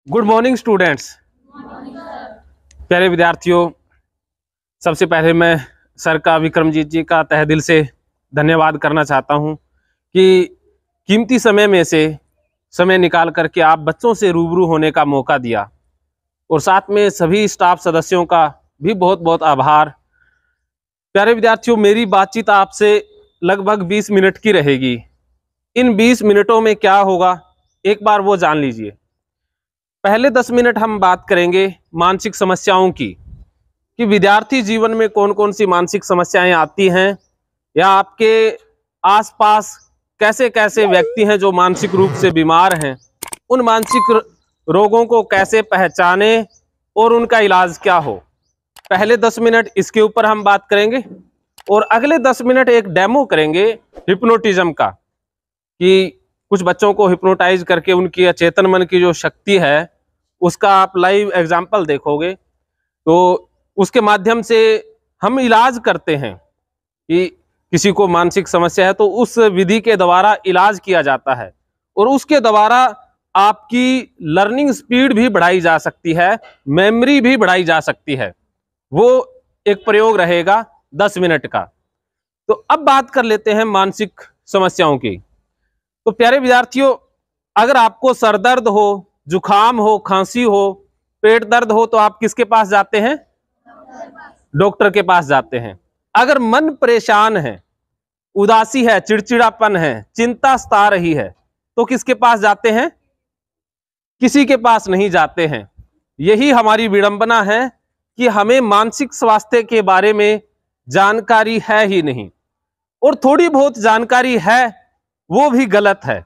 Good morning students. प्यारे विद्यार्थियों, सबसे पहले मैं सर का विक्रमजीत जी का तहे दिल से धन्यवाद करना चाहता हूं कि कीमती समय में से समय निकाल करके आप बच्चों से रूबरू होने का मौका दिया, और साथ में सभी स्टाफ सदस्यों का भी बहुत बहुत आभार। प्यारे विद्यार्थियों, मेरी बातचीत आपसे लगभग 20 मिनट की रहेगी। इन 20 मिनटों में क्या होगा एक बार वो जान लीजिए। पहले 10 मिनट हम बात करेंगे मानसिक समस्याओं की, कि विद्यार्थी जीवन में कौन कौन सी मानसिक समस्याएं आती हैं, या आपके आसपास कैसे कैसे व्यक्ति हैं जो मानसिक रूप से बीमार हैं। उन मानसिक रोगों को कैसे पहचाने और उनका इलाज क्या हो। पहले 10 मिनट इसके ऊपर हम बात करेंगे, और अगले 10 मिनट एक डेमो करेंगे हिप्नोटिज्म का, कि कुछ बच्चों को हिप्नोटाइज करके उनकी अचेतन मन की जो शक्ति है उसका आप लाइव एग्जाम्पल देखोगे, तो उसके माध्यम से हम इलाज करते हैं कि किसी को मानसिक समस्या है तो उस विधि के द्वारा इलाज किया जाता है, और उसके द्वारा आपकी लर्निंग स्पीड भी बढ़ाई जा सकती है, मेमोरी भी बढ़ाई जा सकती है। वो एक प्रयोग रहेगा 10 मिनट का। तो अब बात कर लेते हैं मानसिक समस्याओं की। तो प्यारे विद्यार्थियों, अगर आपको सर दर्द हो, जुखाम हो, खांसी हो, पेट दर्द हो, तो आप किसके पास जाते हैं? डॉक्टर के पास जाते हैं। अगर मन परेशान है, उदासी है, चिड़चिड़ापन है, चिंता सता रही है, तो किसके पास जाते हैं? किसी के पास नहीं जाते हैं। यही हमारी विडंबना है कि हमें मानसिक स्वास्थ्य के बारे में जानकारी है ही नहीं, और थोड़ी बहुत जानकारी है वो भी गलत है।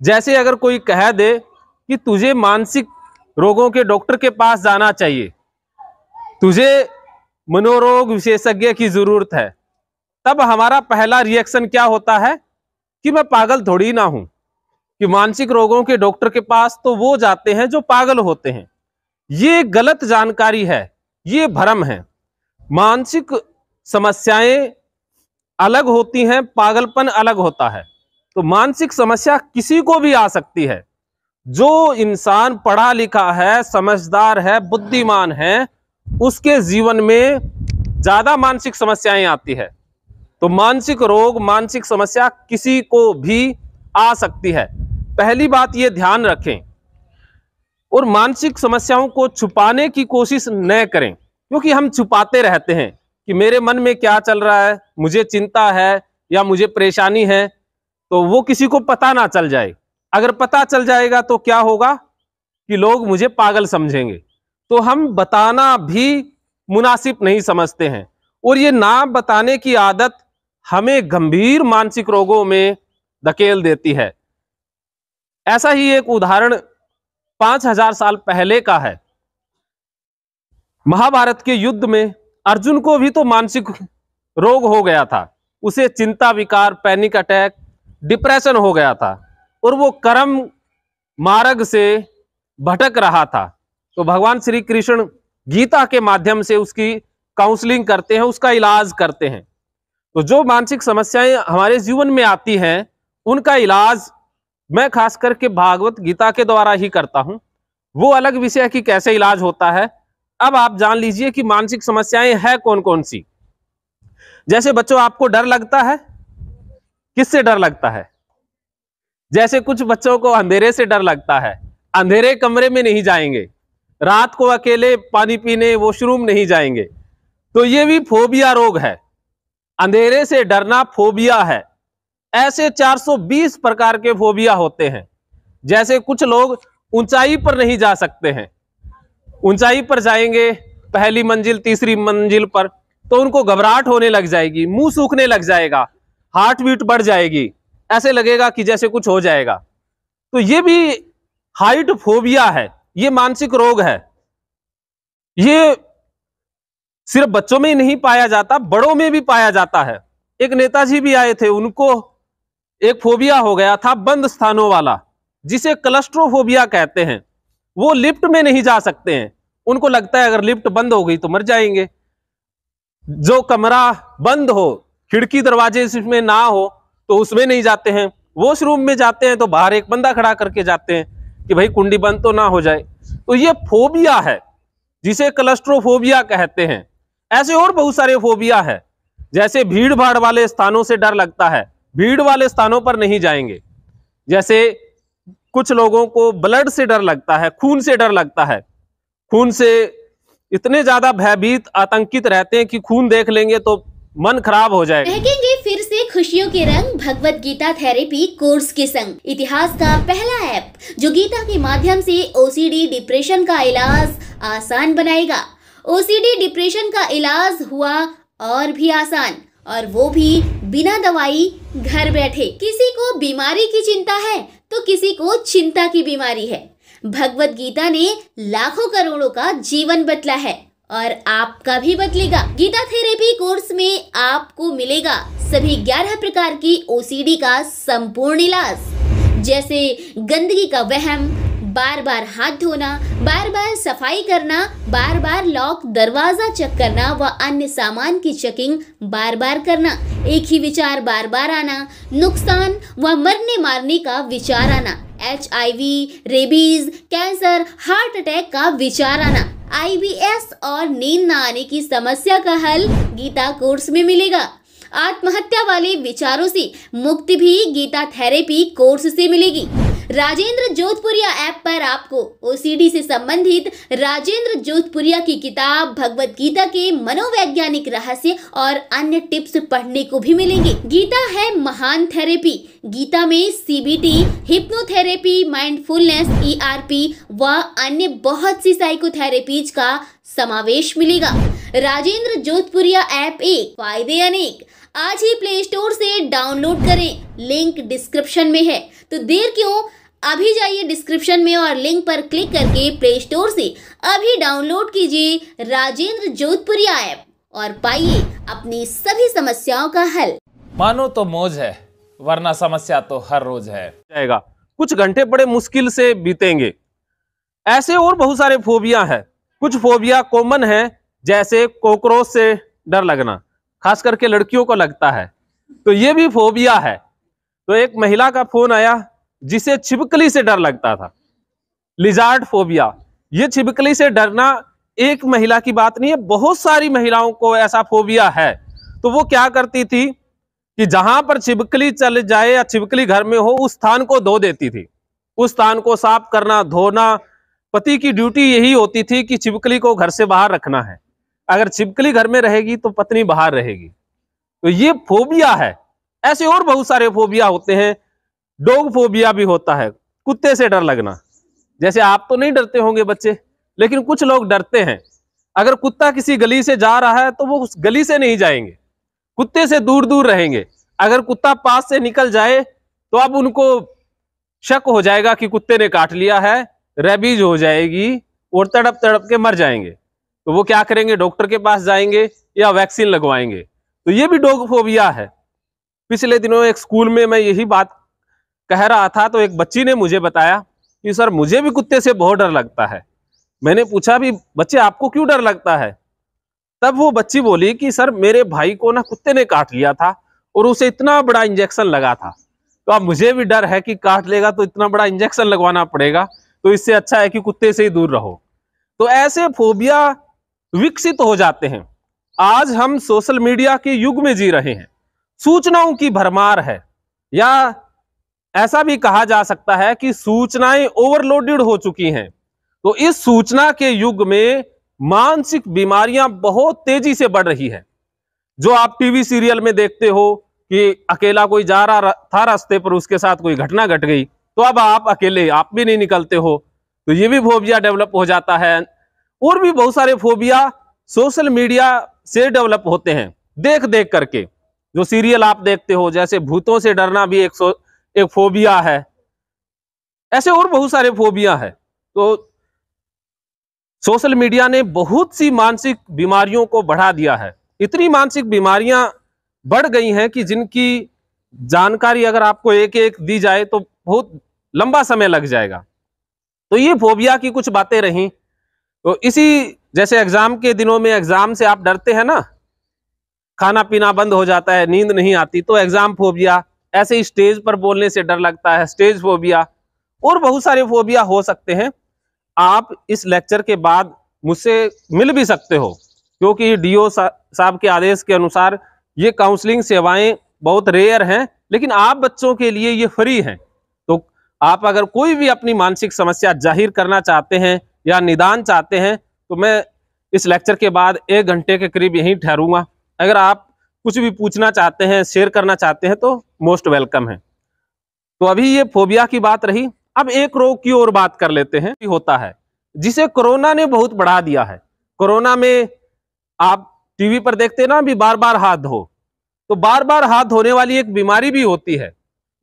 जैसे अगर कोई कह दे कि तुझे मानसिक रोगों के डॉक्टर के पास जाना चाहिए, तुझे मनोरोग विशेषज्ञ की जरूरत है, तब हमारा पहला रिएक्शन क्या होता है कि मैं पागल थोड़ी ना हूं, कि मानसिक रोगों के डॉक्टर के पास तो वो जाते हैं जो पागल होते हैं। ये गलत जानकारी है, ये भ्रम है। मानसिक समस्याएं अलग होती हैं, पागलपन अलग होता है। तो मानसिक समस्या किसी को भी आ सकती है। जो इंसान पढ़ा लिखा है, समझदार है, बुद्धिमान है, उसके जीवन में ज्यादा मानसिक समस्याएं आती है। तो मानसिक रोग, मानसिक समस्या किसी को भी आ सकती है, पहली बात ये ध्यान रखें। और मानसिक समस्याओं को छुपाने की कोशिश न करें, क्योंकि हम छुपाते रहते हैं कि मेरे मन में क्या चल रहा है, मुझे चिंता है या मुझे परेशानी है, तो वो किसी को पता ना चल जाए। अगर पता चल जाएगा तो क्या होगा कि लोग मुझे पागल समझेंगे। तो हम बताना भी मुनासिब नहीं समझते हैं, और ये ना बताने की आदत हमें गंभीर मानसिक रोगों में धकेल देती है। ऐसा ही एक उदाहरण 5000 साल पहले का है। महाभारत के युद्ध में अर्जुन को भी तो मानसिक रोग हो गया था। उसे चिंता विकार, पैनिक अटैक, डिप्रेशन हो गया था, और वो कर्म मार्ग से भटक रहा था। तो भगवान श्री कृष्ण गीता के माध्यम से उसकी काउंसलिंग करते हैं, उसका इलाज करते हैं। तो जो मानसिक समस्याएं हमारे जीवन में आती हैं, उनका इलाज मैं खास करके भागवत गीता के द्वारा ही करता हूं। वो अलग विषय कि कैसे इलाज होता है। अब आप जान लीजिए कि मानसिक समस्याएं हैं कौन कौन सी। जैसे बच्चों, आपको डर लगता है, किससे डर लगता है? जैसे कुछ बच्चों को अंधेरे से डर लगता है, अंधेरे कमरे में नहीं जाएंगे, रात को अकेले पानी पीने वॉशरूम नहीं जाएंगे। तो ये भी फोबिया रोग है। अंधेरे से डरना फोबिया है। ऐसे 420 प्रकार के फोबिया होते हैं। जैसे कुछ लोग ऊंचाई पर नहीं जा सकते हैं, ऊंचाई पर जाएंगे पहली मंजिल, तीसरी मंजिल पर, तो उनको घबराहट होने लग जाएगी, मुंह सूखने लग जाएगा, हार्ट बीट बढ़ जाएगी, ऐसे लगेगा कि जैसे कुछ हो जाएगा। तो ये भी हाइट फोबिया है, ये मानसिक रोग है। ये सिर्फ बच्चों में ही नहीं पाया जाता, बड़ों में भी पाया जाता है। एक नेताजी भी आए थे, उनको एक फोबिया हो गया था बंद स्थानों वाला, जिसे क्लस्ट्रोफोबिया कहते हैं। वो लिफ्ट में नहीं जा सकते हैं, उनको लगता है अगर लिफ्ट बंद हो गई तो मर जाएंगे। जो कमरा बंद हो, खिड़की दरवाजे इसमें ना हो, तो उसमें नहीं जाते हैं। वॉशरूम में जाते हैं तो बाहर एक बंदा खड़ा करके जाते हैं कि भाई कुंडी बंद तो ना हो जाए। तो ये फोबिया है जिसे क्लस्ट्रोफोबिया कहते हैं। ऐसे और बहुत सारे फोबिया है, जैसे भीड़ भाड़ वाले स्थानों से डर लगता है, भीड़ वाले स्थानों पर नहीं जाएंगे। जैसे कुछ लोगों को ब्लड से डर लगता है, खून से डर लगता है, खून से इतने ज्यादा भयभीत आतंकित रहते हैं कि खून देख लेंगे तो मन खराब हो जाएगा। महकेंगे फिर से खुशियों के रंग भगवत गीता थेरेपी कोर्स के संग। इतिहास का पहला ऐप जो गीता के माध्यम से ओसीडी डिप्रेशन का इलाज आसान बनाएगा। ओसीडी डिप्रेशन का इलाज हुआ और भी आसान, और वो भी बिना दवाई, घर बैठे। किसी को बीमारी की चिंता है तो किसी को चिंता की बीमारी है। भगवत गीता ने लाखों करोड़ों का जीवन बदला है और आपका भी बदलेगा। गीता थेरेपी कोर्स में आपको मिलेगा सभी 11 प्रकार की ओसीडी का संपूर्ण इलाज, जैसे गंदगी का वहम, बार बार हाथ धोना, बार बार सफाई करना, बार बार लॉक दरवाजा चेक करना व अन्य सामान की चेकिंग बार बार करना, एक ही विचार बार बार आना, नुकसान व मरने मारने का विचार आना, HIV, rabies, cancer, heart attack का विचार आना, IBS और नींद न आने की समस्या का हल गीता कोर्स में मिलेगा। आत्महत्या वाले विचारों से मुक्ति भी गीता थेरेपी कोर्स से मिलेगी। राजेंद्र जोधपुरिया ऐप पर आपको ओसीडी से संबंधित राजेंद्र जोधपुरिया की किताब भगवत गीता के मनोवैज्ञानिक रहस्य और अन्य टिप्स पढ़ने को भी मिलेंगे। गीता है महान थेरेपी। गीता में CBT, हिप्नोथेरेपी, माइंडफुलनेस, ERP व अन्य बहुत सी साइकोथेरेपीज का समावेश मिलेगा। राजेंद्र जोधपुरिया ऐप एक, फायदे अनेक। आज ही प्ले स्टोर से डाउनलोड करें, लिंक डिस्क्रिप्शन में है। तो देर क्यों, अभी जाइए डिस्क्रिप्शन में और लिंक पर क्लिक करके प्ले स्टोर से अभी डाउनलोड कीजिए राजेंद्र जोधपुरिया ऐप और पाइए अपनी सभी समस्याओं का हल। मानो तो मौज है, वरना समस्या तो हर रोज है। जाएगा, कुछ घंटे बड़े मुश्किल से बीतेंगे। ऐसे और बहुत सारे फोबिया है। कुछ फोबिया कॉमन है, जैसे कॉकरोच से डर लगना, खास करके लड़कियों को लगता है, तो ये भी फोबिया है। तो एक महिला का फोन आया जिसे छिपकली से डर लगता था, लिजार्ड फोबिया। ये छिपकली से डरना एक महिला की बात नहीं है, बहुत सारी महिलाओं को ऐसा फोबिया है। तो वो क्या करती थी कि जहां पर छिपकली चल जाए या छिपकली घर में हो, उस स्थान को धो देती थी। उस स्थान को साफ करना, धोना, पति की ड्यूटी यही होती थी कि छिपकली को घर से बाहर रखना है। अगर छिपकली घर में रहेगी तो पत्नी बाहर रहेगी। तो ये फोबिया है। ऐसे और बहुत सारे फोबिया होते हैं। डॉग फोबिया भी होता है, कुत्ते से डर लगना। जैसे आप तो नहीं डरते होंगे बच्चे, लेकिन कुछ लोग डरते हैं। अगर कुत्ता किसी गली से जा रहा है तो वो उस गली से नहीं जाएंगे, कुत्ते से दूर दूर रहेंगे। अगर कुत्ता पास से निकल जाए तो अब उनको शक हो जाएगा कि कुत्ते ने काट लिया है, रेबीज हो जाएगी और तड़प तड़प के मर जाएंगे। तो वो क्या करेंगे, डॉक्टर के पास जाएंगे या वैक्सीन लगवाएंगे। तो ये भी डॉग फोबिया है। पिछले दिनों एक स्कूल में मैं यही बात कह रहा था, तो एक बच्ची ने मुझे बताया कि सर मुझे भी कुत्ते से बहुत डर लगता है। मैंने पूछा भी बच्चे आपको क्यों डर लगता है? तब वो बच्ची बोली कि सर मेरे भाई को ना कुत्ते ने काट लिया था और उसे इतना बड़ा इंजेक्शन लगा था, तो अब मुझे भी डर है कि काट लेगा तो इतना बड़ा इंजेक्शन लगवाना पड़ेगा, तो इससे अच्छा है कि कुत्ते से ही दूर रहो। तो ऐसे फोबिया विकसित हो जाते हैं। आज हम सोशल मीडिया के युग में जी रहे हैं, सूचनाओं की भरमार है, या ऐसा भी कहा जा सकता है कि सूचनाएं ओवरलोडेड हो चुकी हैं। तो इस सूचना के युग में मानसिक बीमारियां बहुत तेजी से बढ़ रही है। जो आप टीवी सीरियल में देखते हो कि अकेला कोई जा रहा था रास्ते पर, उसके साथ कोई घटना घट गई, तो अब आप अकेले, आप भी नहीं निकलते हो, तो ये भी फोबिया डेवलप हो जाता है। और भी बहुत सारे फोबिया सोशल मीडिया से डेवलप होते हैं, देख देख करके। जो सीरियल आप देखते हो, जैसे भूतों से डरना भी एक फोबिया है। ऐसे और बहुत सारे फोबिया है। तो सोशल मीडिया ने बहुत सी मानसिक बीमारियों को बढ़ा दिया है। इतनी मानसिक बीमारियां बढ़ गई हैं कि जिनकी जानकारी अगर आपको एक एक दी जाए तो बहुत लंबा समय लग जाएगा। तो ये फोबिया की कुछ बातें रहीं। तो इसी जैसे एग्जाम के दिनों में, एग्जाम से आप डरते हैं ना, खाना पीना बंद हो जाता है, नींद नहीं आती, तो एग्जाम फोबिया। ऐसे ही स्टेज पर बोलने से डर लगता है, स्टेज फोबिया। और बहुत सारे फोबिया हो सकते हैं। आप इस लेक्चर के बाद मुझसे मिल भी सकते हो, क्योंकि डीओ साहब के आदेश के अनुसार ये काउंसलिंग सेवाएं बहुत रेयर हैं, लेकिन आप बच्चों के लिए ये फ्री हैं। तो आप अगर कोई भी अपनी मानसिक समस्या जाहिर करना चाहते हैं या निदान चाहते हैं, तो मैं इस लेक्चर के बाद 1 घंटे के करीब यहीं ठहरूंगा। अगर आप कुछ भी पूछना चाहते हैं, शेयर करना चाहते हैं, तो मोस्ट वेलकम है। तो अभी ये फोबिया की बात रही, अब एक रोग की और बात कर लेते हैं। होता है जिसे कोरोना ने बहुत बढ़ा दिया है। कोरोना में आप टीवी पर देखते हैं ना, अभी बार बार हाथ धो, तो बार बार हाथ धोने वाली एक बीमारी भी होती है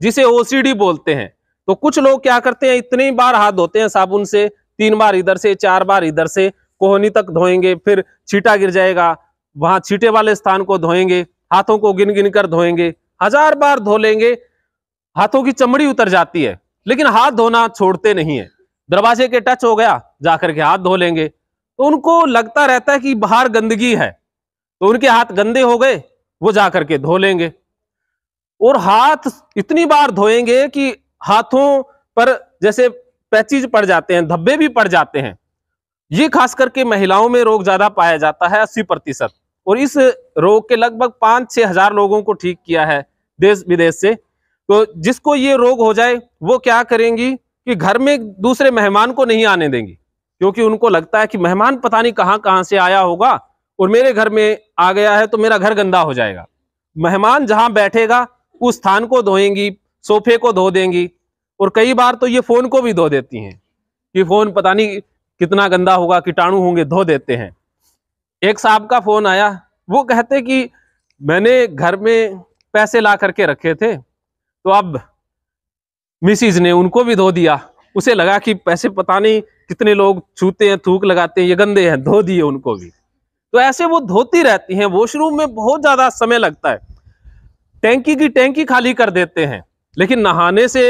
जिसे ओसीडी बोलते हैं। तो कुछ लोग क्या करते हैं, इतनी बार हाथ धोते हैं साबुन से, 3 बार इधर से, 4 बार इधर से, कोहनी तक धोएंगे, फिर छींटा गिर जाएगा, वहां छींटे वाले स्थान को धोएंगे, हाथों को गिन गिन कर धोएंगे, 1000 बार धो लेंगे, हाथों की चमड़ी उतर जाती है, लेकिन हाथ धोना छोड़ते नहीं है। दरवाजे के टच हो गया, जाकर के हाथ धो लेंगे। तो उनको लगता रहता है कि बाहर गंदगी है, तो उनके हाथ गंदे हो गए, वो जाकर के धो लेंगे। और हाथ इतनी बार धोएंगे कि हाथों पर जैसे पैचीज पड़ जाते हैं, धब्बे भी पड़ जाते हैं। ये खास करके महिलाओं में रोग ज्यादा पाया जाता है, 80%। और इस रोग के लगभग 5-6 हजार लोगों को ठीक किया है देश विदेश से। तो जिसको ये रोग हो जाए वो क्या करेंगी कि घर में दूसरे मेहमान को नहीं आने देंगी, क्योंकि उनको लगता है कि मेहमान पता नहीं कहां कहां से आया होगा और मेरे घर में आ गया है तो मेरा घर गंदा हो जाएगा। मेहमान जहां बैठेगा उस स्थान को धोएंगी, सोफे को धो देंगी, और कई बार तो ये फोन को भी धो देती हैं कि फोन पता नहीं कितना गंदा होगा, कीटाणु होंगे, धो देते हैं। एक साहब का फोन आया, वो कहते कि मैंने घर में पैसे ला करके रखे थे, तो अब मिसिज ने उनको भी धो दिया। उसे लगा कि पैसे पता नहीं कितने लोग छूते हैं, थूक लगाते हैं, ये गंदे हैं, धो दिए उनको भी। तो ऐसे वो धोती रहती हैं। वॉशरूम में बहुत ज्यादा समय लगता है, टैंकी की टैंकी खाली कर देते हैं, लेकिन नहाने से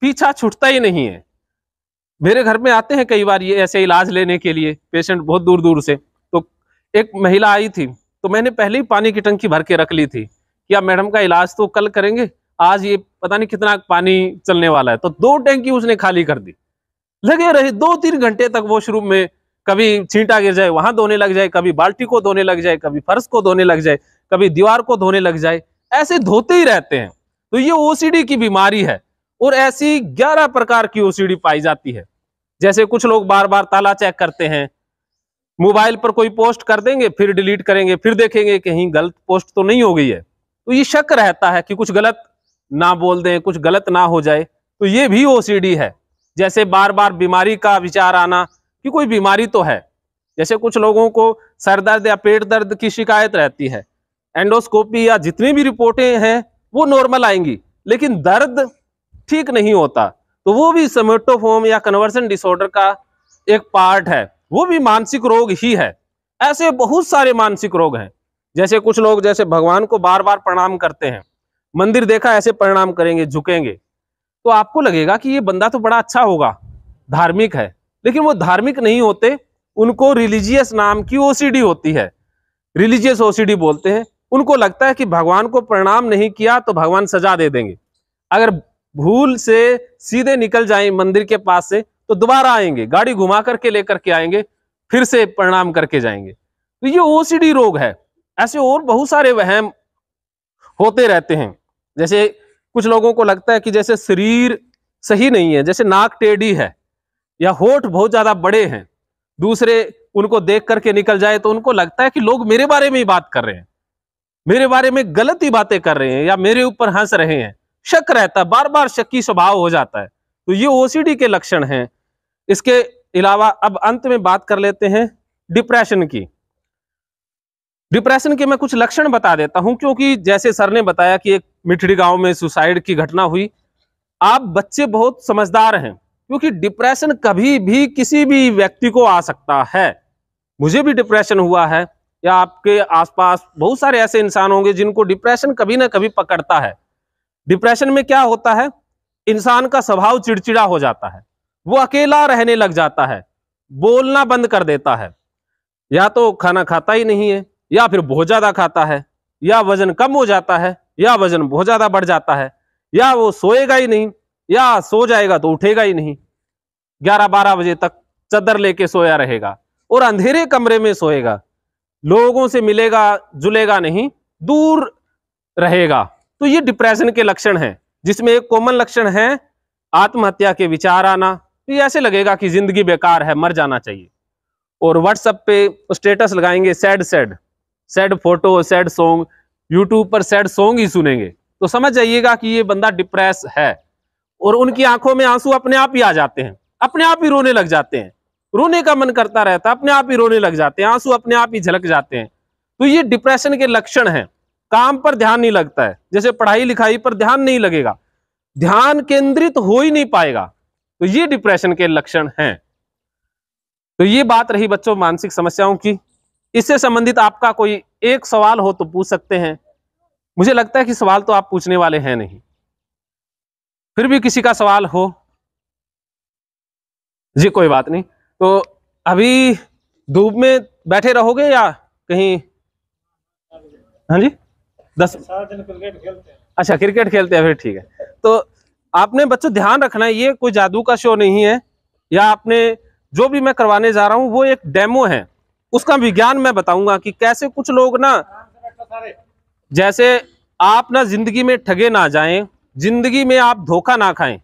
पीछा छूटता ही नहीं है। मेरे घर में आते हैं कई बार ये ऐसे इलाज लेने के लिए पेशेंट बहुत दूर दूर से। तो एक महिला आई थी, तो मैंने पहले ही पानी की टंकी भर के रख ली थी कि अब मैडम का इलाज तो कल करेंगे, आज ये पता नहीं कितना पानी चलने वाला है। तो 2 टैंकी उसने खाली कर दी। लगे रहे 2-3 घंटे तक वॉशरूम में, कभी छींटा गिर जाए वहां धोने लग जाए, कभी बाल्टी को धोने लग जाए, कभी फर्श को धोने लग जाए, कभी दीवार को धोने लग जाए, ऐसे धोते ही रहते हैं। तो ये ओसीडी की बीमारी है, और ऐसी 11 प्रकार की ओसीडी पाई जाती है। जैसे कुछ लोग बार बार ताला चेक करते हैं, मोबाइल पर कोई पोस्ट कर देंगे, फिर डिलीट करेंगे, फिर देखेंगे कहीं गलत पोस्ट तो नहीं हो गई है। तो ये शक रहता है कि कुछ गलत ना बोल दें, कुछ गलत ना हो जाए, तो ये भी ओसीडी है। जैसे बार बार बीमारी का विचार आना कि कोई बीमारी तो है। जैसे कुछ लोगों को सर दर्द या पेट दर्द की शिकायत रहती है, एंडोस्कोपी या जितनी भी रिपोर्टें हैं वो नॉर्मल आएंगी, लेकिन दर्द ठीक नहीं होता, तो वो भी सोमेटोफोम या कन्वर्सन डिसऑर्डर का एक पार्ट है, वो भी मानसिक रोग ही है। ऐसे बहुत सारे मानसिक रोग हैं। जैसे कुछ लोग जैसे भगवान को बार बार प्रणाम करते हैं, मंदिर देखा ऐसे प्रणाम करेंगे, झुकेंगे, तो आपको लगेगा कि ये बंदा तो बड़ा अच्छा होगा, धार्मिक है, लेकिन वो धार्मिक नहीं होते। उनको रिलीजियस नाम की ओसीडी होती है, रिलीजियस ओसीडी बोलते हैं। उनको लगता है कि भगवान को प्रणाम नहीं किया तो भगवान सजा दे देंगे। अगर भूल से सीधे निकल जाएं मंदिर के पास से तो दोबारा आएंगे, गाड़ी घुमा करके लेकर के आएंगे, फिर से प्रणाम करके जाएंगे। तो ये ओसीडी रोग है। ऐसे और बहुत सारे वहम होते रहते हैं। जैसे कुछ लोगों को लगता है कि जैसे शरीर सही नहीं है, जैसे नाक टेढ़ी है या होठ बहुत ज्यादा बड़े हैं, दूसरे उनको देख करके निकल जाए तो उनको लगता है कि लोग मेरे बारे में ही बात कर रहे हैं, मेरे बारे में गलत ही बातें कर रहे हैं या मेरे ऊपर हंस रहे हैं। शक रहता है, बार बार शक्की स्वभाव हो जाता है। तो ये ओसीडी के लक्षण हैं। इसके अलावा अब अंत में बात कर लेते हैं डिप्रेशन की। डिप्रेशन के मैं कुछ लक्षण बता देता हूं, क्योंकि जैसे सर ने बताया कि एक मिठड़ी गांव में सुसाइड की घटना हुई। आप बच्चे बहुत समझदार हैं, क्योंकि डिप्रेशन कभी भी किसी भी व्यक्ति को आ सकता है। मुझे भी डिप्रेशन हुआ है, या आपके आसपास बहुत सारे ऐसे इंसान होंगे जिनको डिप्रेशन कभी ना कभी पकड़ता है। डिप्रेशन में क्या होता है, इंसान का स्वभाव चिड़चिड़ा हो जाता है, वो अकेला रहने लग जाता है, बोलना बंद कर देता है, या तो खाना खाता ही नहीं है, या फिर बहुत ज्यादा खाता है, या वजन कम हो जाता है, या वजन बहुत ज्यादा बढ़ जाता है, या वो सोएगा ही नहीं, या सो जाएगा तो उठेगा ही नहीं, 11-12 बजे तक चद्दर लेके सोया रहेगा और अंधेरे कमरे में सोएगा, लोगों से मिलेगा जुलेगा नहीं, दूर रहेगा। तो ये डिप्रेशन के लक्षण हैं, जिसमें एक कॉमन लक्षण है आत्महत्या के विचार आना। तो ये ऐसे लगेगा कि जिंदगी बेकार है, मर जाना चाहिए। और व्हाट्सएप पे स्टेटस लगाएंगे sad photo, sad song, YouTube पर सैड सॉन्ग ही सुनेंगे, तो समझ जाइएगा कि ये बंदा डिप्रेस है। और उनकी आंखों में आंसू अपने आप ही आ जाते हैं, अपने आप ही रोने लग जाते हैं, रोने का मन करता रहता है, अपने आप ही रोने लग जाते हैं, आंसू अपने आप ही झलक जाते हैं। तो ये डिप्रेशन के लक्षण हैं। काम पर ध्यान नहीं लगता है, जैसे पढ़ाई लिखाई पर ध्यान नहीं लगेगा, ध्यान केंद्रित हो ही नहीं पाएगा, तो ये डिप्रेशन के लक्षण हैं। तो ये बात रही बच्चों मानसिक समस्याओं की। इससे संबंधित आपका कोई एक सवाल हो तो पूछ सकते हैं। मुझे लगता है कि सवाल तो आप पूछने वाले हैं नहीं, फिर भी किसी का सवाल हो जी, कोई बात नहीं। तो अभी धूप में बैठे रहोगे या कहीं? हाँ जी, 10 दिन क्रिकेट खेलते हैं। अच्छा, क्रिकेट खेलते हैं, फिर ठीक है। तो आपने बच्चों ध्यान रखना है, ये कोई जादू का शो नहीं है, या आपने जो भी मैं करवाने जा रहा हूं वो एक डेमो है, उसका विज्ञान मैं बताऊंगा कि कैसे कुछ लोग ना, जैसे आप ना जिंदगी में ठगे ना जाएं, जिंदगी में आप धोखा ना खाएं।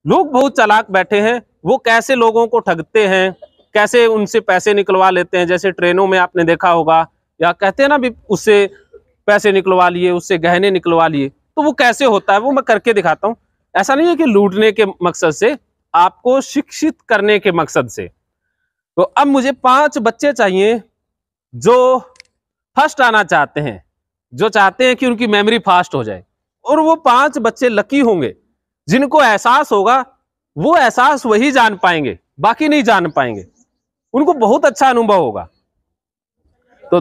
लोग बहुत चालाक बैठे हैं, वो कैसे लोगों को ठगते हैं, कैसे उनसे पैसे निकलवा लेते हैं। जैसे ट्रेनों में आपने देखा होगा, या कहते हैं ना भी उससे पैसे निकलवा लिए, उससे गहने निकलवा लिए, तो वो कैसे होता है वो मैं करके दिखाता हूँ। ऐसा नहीं है कि लूटने के मकसद से, आपको शिक्षित करने के मकसद से। तो अब मुझे 5 बच्चे चाहिए जो फर्स्ट आना चाहते हैं, जो चाहते हैं कि उनकी मेमोरी फास्ट हो जाए। और वो 5 बच्चे लकी होंगे जिनको एहसास होगा, वो एहसास वही जान पाएंगे, बाकी नहीं जान पाएंगे, उनको बहुत अच्छा अनुभव होगा। तो